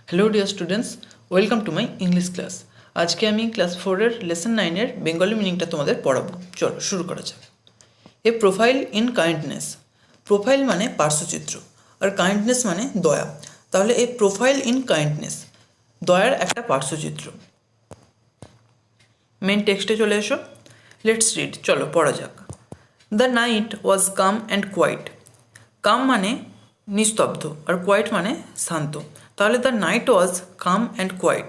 Hello dear students, welcome to my English class. আজকে আমি class 4-এর lesson 9-এর Bengali মিনিংটা তোমাদের পড়াবো। চলো শুরু করা যাক। এ প্রোফাইল ইন কাইন্ডনেস। প্রোফাইল মানে পার্শ্বচিত্র, আর কাইন্ডনেস মানে দয়া। তাহলে এ প্রোফাইল ইন কাইন্ডনেস, দয়ার একটা পার্শ্বচিত্র। মেন টেক্সটে চলে এসো, লেটস রিড। চলো পড়া যাক। The night was calm and quiet. Calm মানে নিস্তব্ধ, আর কোয়াইট মানে শান্ত। তাহলে the night was calm and quiet,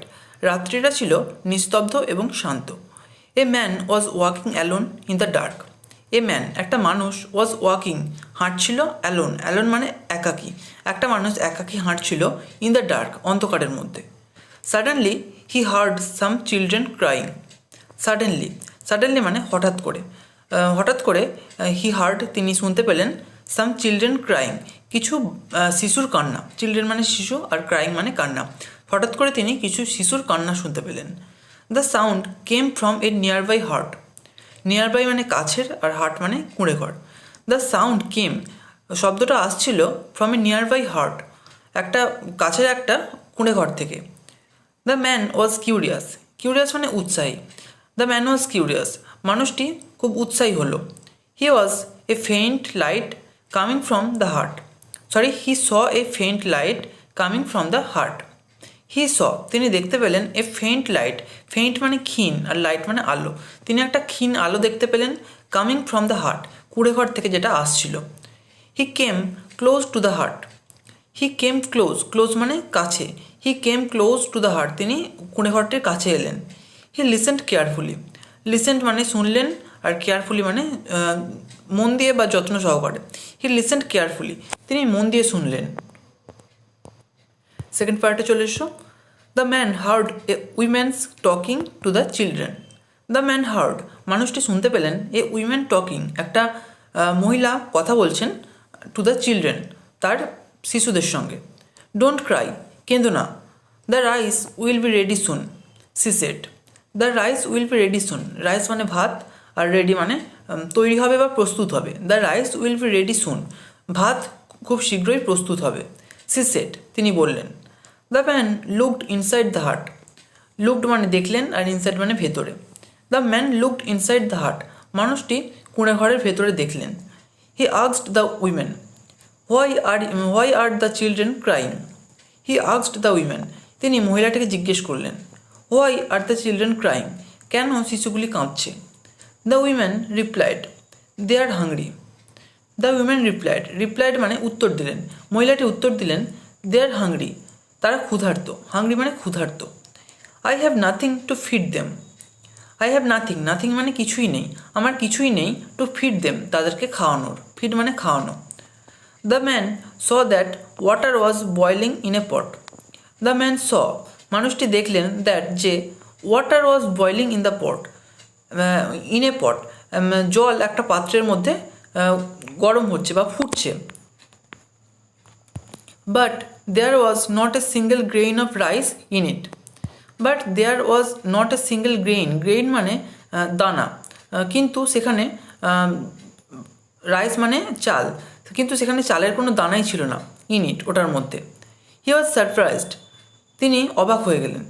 রাত্রিটা ছিল নিস্তব্ধ এবং শান্ত। A man was walking alone in the dark. A man একটা মানুষ, ওয়াজ ওয়াকিং হাঁটছিল, অ্যালোন অ্যালোন মানে একাকী, একটা মানুষ একাকী হাঁটছিল, ইন দ্য ডার্ক অন্ধকারের মধ্যে। Suddenly he heard some children crying. Suddenly, suddenly মানে হঠাৎ করে হি হার্ড তিনি শুনতে পেলেন, সাম চিলড্রেন ক্রাইং কিছু শিশুর কান্না। চিলড্রেন মানে শিশু, আর ক্রাইং মানে কান্না। হঠাৎ করে তিনি কিছু শিশুর কান্না শুনতে পেলেন। The sound came from a nearby hut. Nearby মানে কাছের, আর হার্ট মানে কুঁড়েঘর। দ্য সাউন্ড কেম শব্দটা আসছিল from a nearby hut, একটা কাছের একটা কুঁড়েঘর থেকে। The man was curious. Curious মানে উৎসাহী। দ্য ম্যান ওয়াজ কিউরিয়াস, মানুষটি খুব উৎসাহী হলো। He was a faint light coming from the hut. He saw a faint light coming from the hut. He saw তিনি দেখতে পেলেন, এ ফেইন্ট লাইট, ফেইন্ট মানে ক্ষীণ, আর লাইট মানে আলো। তিনি একটা ক্ষীণ আলো দেখতে পেলেন, কামিং ফ্রম দ্য হার্ট কুঁড়েঘর থেকে যেটা আসছিল। He came close to the hut. He came close, close মানে কাছে। He came close to the hut, তিনি কুঁড়েঘরটির কাছে এলেন। হি লিসেন্ড কেয়ারফুলি। লিসেন্ড মানে শুনলেন, আর কেয়ারফুলি মানে মন দিয়ে বা যত্ন সহকারে। হি লিসেন্ড কেয়ারফুলি, তিনি মন দিয়ে শুনলেন। সেকেন্ড পার্টে চলে এসো। The man hard A women's talking to the children. The man hard, মানুষটি শুনতে পেলেন, এ উইমেন টকিং একটা মহিলা কথা বলছেন, টু দ্য চিলড্রেন তার শিশুদের সঙ্গে। ডোন্ট ক্রাই, কেঁদো না। The rice will be ready soon, she said. The rice will be ready soon, rice মানে ভাত, আর রেডি মানে তৈরি হবে বা প্রস্তুত হবে। The rice will be ready সুন, ভাত খুব শীঘ্রই প্রস্তুত হবে। সি সেড, তিনি বললেন। The man looked inside the heart. Looked মানে দেখলেন, আর ইনসাইড মানে ভেতরে। The man looked inside the heart, মানুষটি কুঁড়েঘরের ভেতরে দেখলেন। He asked the women, why are the children crying. He asked the women, তিনি মহিলাটিকে জিজ্ঞেস করলেন, why are the children crying, কেন শিশুগুলি কাঁদছে। The women replied, they are hungry. The women replied, replied মানে উত্তর দিলেন, মহিলাটি উত্তর দিলেন, দে আর হাংরি, তারা ক্ষুধার্ত। হাংরি মানে ক্ষুধার্ত। I have nothing to feed them. I have nothing, nothing মানে কিছুই নেই, আমার কিছুই নেই, টু ফিড দেম তাদেরকে খাওয়ানোর। ফিড মানে খাওয়ানো। The man saw that water was boiling in a pot. The man saw মানুষটি দেখলেন, দ্যাট যে water was boiling in the pot, in a pot জল একটা পাত্রের মধ্যে গরম হচ্ছে বা ফুটছে। But there was not a single grain of rice in it. But there was not a single grain, grain মানে দানা, কিন্তু সেখানে রাইস মানে চাল, কিন্তু সেখানে চালের কোনো দানাই ছিল না, ইন ইট ওটার মধ্যে। হি ওয়াজ সারপ্রাইজড, তিনি অবাক হয়ে গেলেন।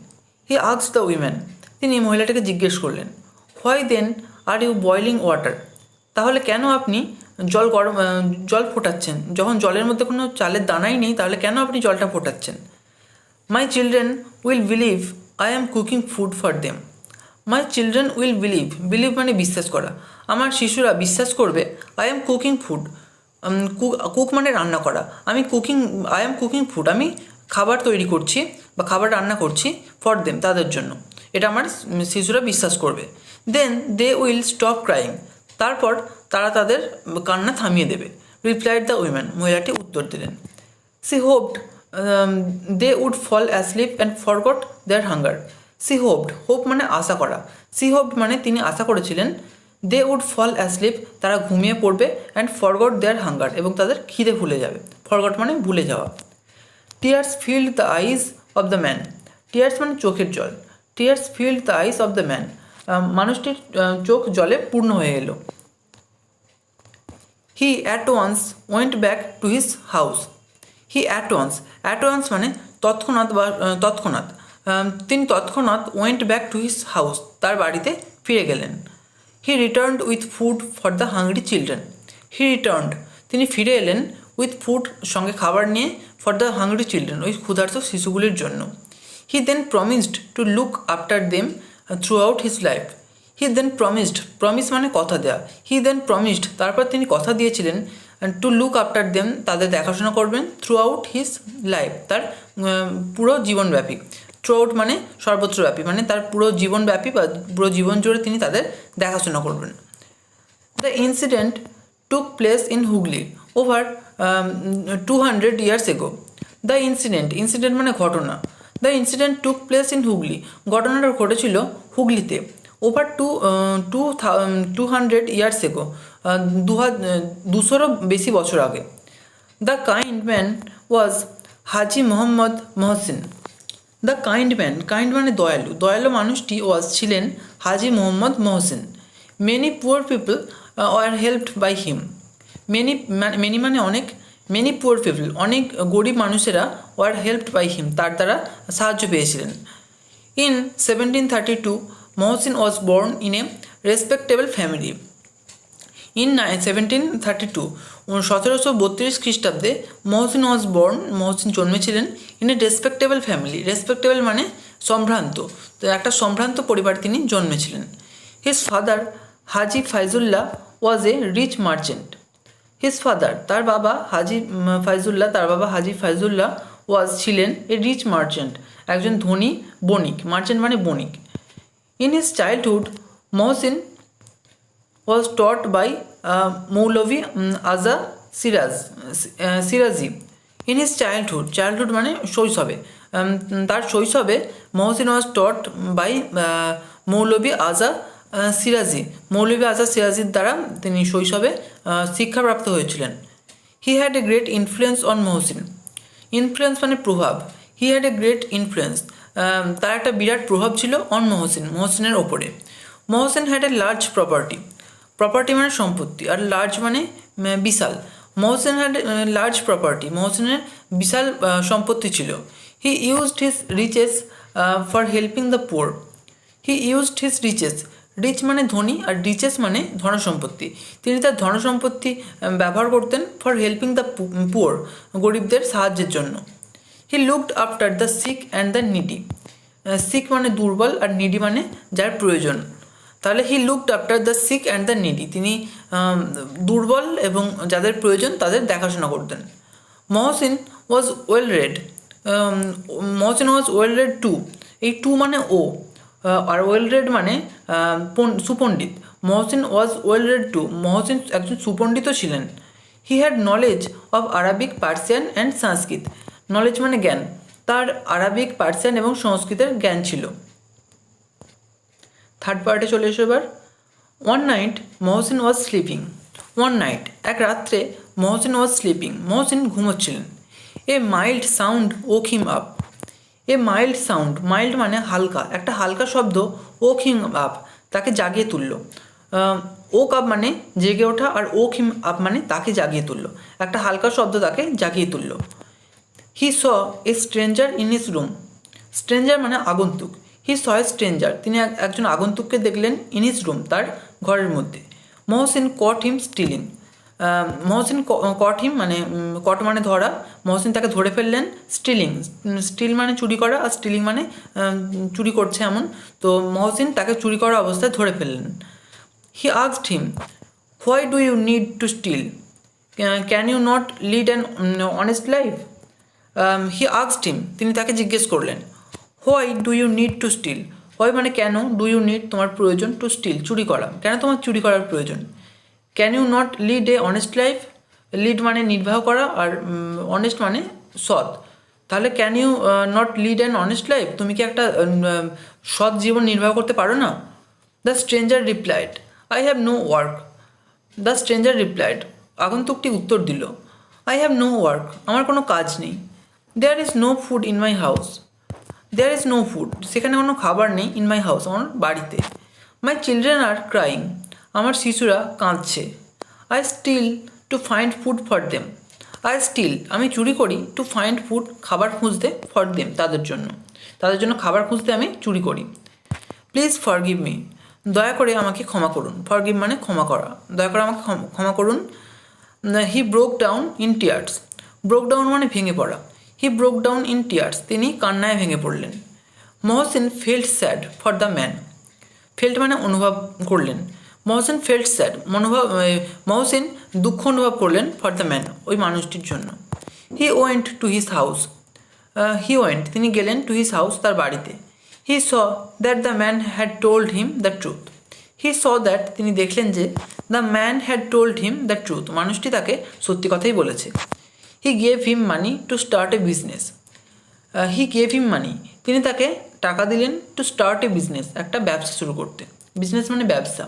হি আস্কড দ্য উইমেন, তিনি মহিলাটাকে জিজ্ঞেস করলেন, why then are you boiling water, তাহলে কেন আপনি জল ফোটাচ্ছেন, যখন জলের মধ্যে কোনো চালের দানাই নেই, তাহলে কেন আপনি জলটা ফোটাচ্ছেন। My children will believe I am cooking food for them. My children will believe, believe মানে বিশ্বাস করা, আমার শিশুরা বিশ্বাস করবে, I am cooking food, cook মানে রান্না করা, আই অ্যাম কুকিং ফুড, আমি খাবার তৈরি করছি বা খাবার রান্না করছি, ফর দেম তাদের জন্য, এটা আমার শিশুরা বিশ্বাস করবে। দেন দে উইল স্টপ ক্রাইং, তারপর তারা তাদের কান্না থামিয়ে দেবে। রিপ্লাইড দ্য উইমেন, মহিলাটি উত্তর দিলেন। She hoped they would fall asleep and forgot their hunger. She hoped, hope মানে আশা করা, সি হোপড মানে তিনি আশা করেছিলেন, দে উড ফল অ্যাসলিপ তারা ঘুমিয়ে পড়বে, অ্যান্ড ফরগট দেয়ার হাঙ্গার এবং তাদের খিদে ভুলে যাবে। ফরগট মানে ভুলে যাওয়া। Tears filled the eyes of the man. Tears মানে চোখের জল। Tears filled the eyes of the man, মানুষটির চোখ জলে পূর্ণ হয়ে এলো। He at once went back to his house. He at once মানে তৎক্ষণাৎ তিনি তৎক্ষণাৎ went back to his house, তার বাড়িতে ফিরে গেলেন। He returned with food for the hungry children. He returned, তিনি ফিরে এলেন, উইথ ফুড, সঙ্গে খাবার নিয়ে, ফর দ্য হাংরি চিলড্রেন, ওই ক্ষুধার্ত শিশুগুলির জন্য। He then promised to look after them throughout his life. He then promised, promise মানে কথা দেওয়া। হি দেন প্রমিসড, তারপর তিনি কথা দিয়েছিলেন, টু লুক আফটার দেম, তাদের দেখাশোনা করবেন, থ্রু আউট হিজ লাইফ, তার পুরো জীবনব্যাপী। থ্রু আউট মানে সর্বত্রব্যাপী, মানে তার পুরো জীবনব্যাপী বা পুরো জীবন জুড়ে তিনি তাদের দেখাশোনা করবেন। The incident took place in Hooghly over 200 years ago. The incident মানে ঘটনা। The incident took place in Hooghly, ঘটনাটা ঘটেছিল হুগলিতে, ওভার 200 years ago, 200-রও বেশি বছর আগে। The kind man was Haji Mohammad Mohsin. The kind man, kind মানে দয়ালু, দয়ালু মানুষটি ওয়াজ ছিলেন Haji Mohammad Mohsin. Many poor people are helped by him. Many মানে অনেক, মেনি পুয়ার পিপল, অনেক গরিব মানুষেরা ওয়ার হেল্পড বাই হিম, তার দ্বারা সাহায্য পেয়েছিলেন। In 1732 Mohsin was born in a respectable family. In 1732, 1732 খ্রিস্টাব্দে মহসিন ওয়াজ বর্ন, মহসিন জন্মেছিলেন, in a respectable family. Respectable মানে সম্ভ্রান্ত, তো একটা সম্ভ্রান্ত পরিবার তিনি জন্মেছিলেন। His father Haji Faizullah was a rich merchant. His father, তার বাবা হাজি ফাইজুল্লাহ, তার বাবা হাজি ফাইজুল্লাহ ওয়াজ ছিলেন এ রিচ মার্চেন্ট, একজন ধনী বণিক। মার্চেন্ট মানে বণিক। In his childhood Mohsin was taught by Maulavi Aza Sirazi. In his childhood মানে শৈশবে, তার শৈশবে মহসিন was taught by মৌলভী আজা সিরাজি, মৌলভী আজা সিরাজির দ্বারা তিনি শৈশবে শিক্ষাপ্রাপ্ত হয়েছিলেন। He had a great influence on Mohsin. Influence মানে প্রভাব। He had a great influence, তার একটা বিরাট প্রভাব ছিল অন মহসিন, মহসিনের ওপরে। Mohsin had a large property. Property মানে সম্পত্তি, আর লার্জ মানে বিশাল। মহসিন হ্যাড লার্জ প্রপার্টি, মহসিনের বিশাল সম্পত্তি ছিল। He used his riches for helping the poor. He used his riches, rich মানে ধনী, আর রিচেস মানে ধনসম্পত্তি। তিনি তার ধনসম্পত্তি ব্যবহার করতেন ফর হেল্পিং দ্য পুয়ার, গরিবদের সাহায্যের জন্য। He looked after the sick and the needy. Sick মানে দুর্বল, আর নিডি মানে যার প্রয়োজন। তাহলে he looked after the sick and the needy, তিনি দুর্বল এবং যাদের প্রয়োজন তাদের দেখাশোনা করতেন। Mohsin was well read. Mohsin was well read too, এই টু মানে ও, আর ওয়েল রেড মানে সুপণ্ডিত। Mohsin was well read too, মহসিন একজন সুপণ্ডিতও ছিলেন। He had knowledge of Arabic, Persian and Sanskrit. Knowledge মানে জ্ঞান, তার আরাবিক, পার্সিয়ান এবং সংস্কৃতের জ্ঞান ছিল। থার্ড পার্টে চলে এসো এবার। One night Mohsin was sleeping. One night, এক রাত্রে, মহসিন ওয়াজ স্লিপিং, মহসিন ঘুমোচ্ছিলেন। A mild sound woke him up. A mild sound, mild মানে হালকা, একটা হালকা শব্দ, ওক হিম আপ, তাকে জাগিয়ে তুললো। ওক আপ মানে জেগে ওঠা, আর ওক হিম আপ মানে তাকে জাগিয়ে তুললো, একটা হালকা শব্দ তাকে জাগিয়ে তুললো। He saw a stranger in his room. Stranger মানে আগন্তুক। হি স এ স্ট্রেঞ্জার, তিনি একজন আগন্তুককে দেখলেন, ইন হিজ রুম, তার ঘরের মধ্যে। মহসিন কট হিম স্টিলিং। মহসিন কট হিম মানে, কট মানে ধরা, মহসিন তাকে ধরে ফেললেন। স্টিলিং, স্টিল মানে চুরি করা, আর স্টিলিং মানে চুরি করছে এমন, তো মহসিন তাকে চুরি করা অবস্থায় ধরে ফেললেন। He asked him, why do you need to steal, can you not lead an honest life. He asked him, তিনি তাকে জিজ্ঞেস করলেন, why do you need to steal, why মানে কেন, ডু ইউ নিড তোমার প্রয়োজন, টু স্টিল চুরি করা, কেন তোমার চুরি করার প্রয়োজন। Can you not lead a honest life, lead মানে নির্বাহ করা, আর অনেস্ট মানে সৎ, তাহলে can you not lead an honest life, তুমি কি একটা সৎ জীবন নির্বাহ করতে পারো না। The stranger replied, I have no work. The stranger replied, আগন্তুকটি উত্তর দিল, আই হ্যাভ নো ওয়ার্ক, আমার কোনো কাজ নেই। There is no food in my house. There is no food, সেখানে কোনো খাবার নেই, ইন মাই হাউস, আমার বাড়িতে। মাই চিলড্রেন আর ক্রাইং, আমার শিশুরা কাঁদছে। I steal to find food for them, I steal, আমি চুরি করি, টু ফাইন্ড ফুড, খাবার খুঁজতে, ফর দেম, তাদের জন্য খাবার খুঁজতে আমি চুরি করি। প্লিজ ফরগিভ মি, দয়া করে আমাকে ক্ষমা করুন। ফরগিভ মানে ক্ষমা করা, দয়া করে আমাকে ক্ষমা করুন। হি broke down in tears, broke down মানে ভেঙে পড়া। হি ব্রোক ডাউন ইন টিয়ার্স, তিনি কান্নায় ভেঙে পড়লেন। Mohsin felt sad for the man, felt মানে অনুভব করলেন। মহসিন ফেল্ট স্যাড, মহসিন দুঃখ অনুভব করলেন ফর দ্য ম্যান, ওই মানুষটির জন্য। He went to his house, তিনি গেলেন টু হিজ হাউস, তার বাড়িতে। He saw that the man had told him the truth, he saw that, তিনি দেখলেন যে, the man had told him the truth, মানুষটি তাকে সত্যি কথাই বলেছে। He gave him money to start a business, he gave him money, তিনি তাকে টাকা দিলেন, টু স্টার্ট এ বিজনেস, একটা ব্যবসা শুরু করতে। বিজনেস মানে ব্যবসা।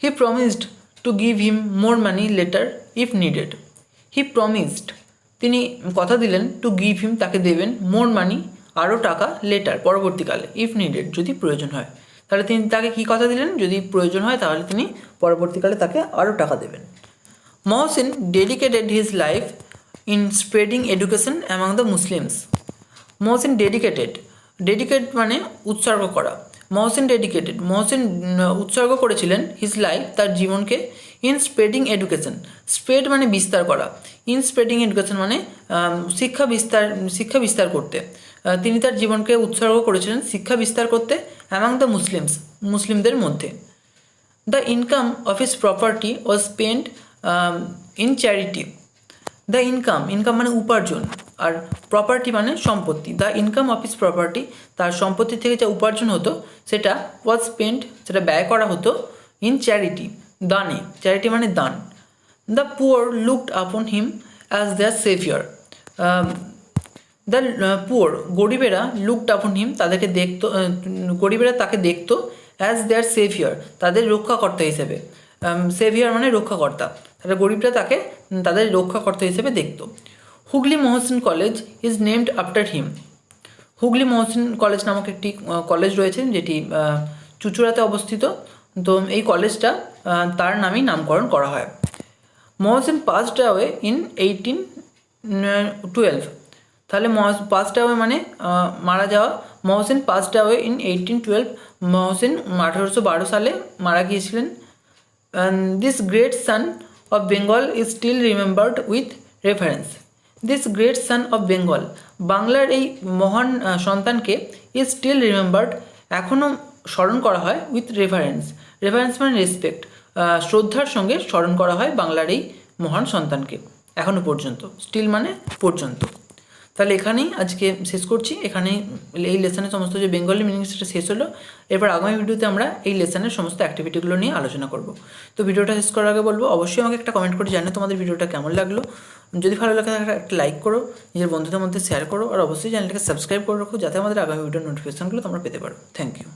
He promised to give him more money later if needed, he promised, তিনি কথা দিলেন, টু গিভ হিম, তাকে দেবেন, মোর মানি, আরও টাকা, লেটার, পরবর্তীকালে, ইফ নিডেড, যদি প্রয়োজন হয়। তাহলে তিনি তাকে কী কথা দিলেন, যদি প্রয়োজন হয় তাহলে তিনি পরবর্তীকালে তাকে আরও টাকা দেবেন। Mohsin dedicated his life in spreading education among the Muslims, Mohsin dedicate মানে উৎসর্গ করা। মহসিন উৎসর্গ করেছিলেন হিজ লাইফ, তার জীবনকে, ইন স্প্রেডিং এডুকেশন, স্প্রেড মানে বিস্তার করা, ইন স্প্রেডিং এডুকেশন মানে শিক্ষা বিস্তার করতে। তিনি তার জীবনকে উৎসর্গ করেছিলেন শিক্ষা বিস্তার করতে, অ্যামাং দ্য মুসলিমস, মুসলিমদের মধ্যে। The income of his property was spent in charity, the income মানে উপার্জন, আর প্রপার্টি মানে সম্পত্তি। The income of his property, তার সম্পত্তি থেকে যা উপার্জন হতো সেটা, ওয়াজ স্পেন্ট, সেটা ব্যয় করা হতো, ইন চ্যারিটি, দানে, চ্যারিটি মানে দান। The poor looked upon him as their saviour, the poor, গরিবেরা, লুকড আপন হিম, তাদেরকে দেখতো, গরিবেরা তাকে দেখতো, অ্যাজ দেয়ার সেভিয়র, তাদের রক্ষাকর্তা হিসেবে। সেভিয়র মানে রক্ষাকর্তা, তাহলে গরিবরা তাকে তাদের রক্ষাকর্তা হিসেবে দেখত। Hooghly Mohsin college is named after him, Hooghly Mohsin college নামক একটি কলেজ রয়েছে যেটি চুঁচুড়াতে অবস্থিত। তো এই কলেজটা তার নামেই নামকরণ করা হয়। মহসিন পাসড অ্যাওয়ে ইন 1812, তাহলে পাসড অ্যাওয়ে মানে মারা যাওয়া। Mohsin passed away in 1812, Mohsin 1812 সালে মারা গিয়েছিলেন। This great son of Bengal is still remembered with reference, this great son of Bengal, বাংলার এই মহান সন্তানকে, ইজ স্টিল রিমেম্বার্ড, এখনও স্মরণ করা হয়, উইথ রেফারেন্স, রেফারেন্স মানে রেসপেক্ট, শ্রদ্ধার সঙ্গে স্মরণ করা হয় বাংলার এই মহান সন্তানকে এখনও পর্যন্ত। স্টিল মানে পর্যন্ত। তাহলে এখানেই আজকে শেষ করছি, এখানেই এই লেসনের সমস্ত যে বেঙ্গলি মিনিং সেটা শেষ হলো। এরপর আগামী ভিডিওতে আমরা এই লেসনের সমস্ত অ্যাক্টিভিটিগুলো নিয়ে আলোচনা করব। তো ভিডিওটা শেষ করার আগে বলবো, অবশ্যই আমাকে একটা কমেন্ট করে জানো তোমাদের ভিডিওটা কেমন লাগলো। যদি ভালো লাগে একটা লাইক করো, নিজের বন্ধুদের মধ্যে শেয়ার করো, আর অবশ্যই চ্যানেলটাকে সাবস্ক্রাইব করে রাখো, যাতে আমাদের আগামী ভিডিওর নোটিফিকেশনগুলো তোমরা পেতে পারো। Thank you.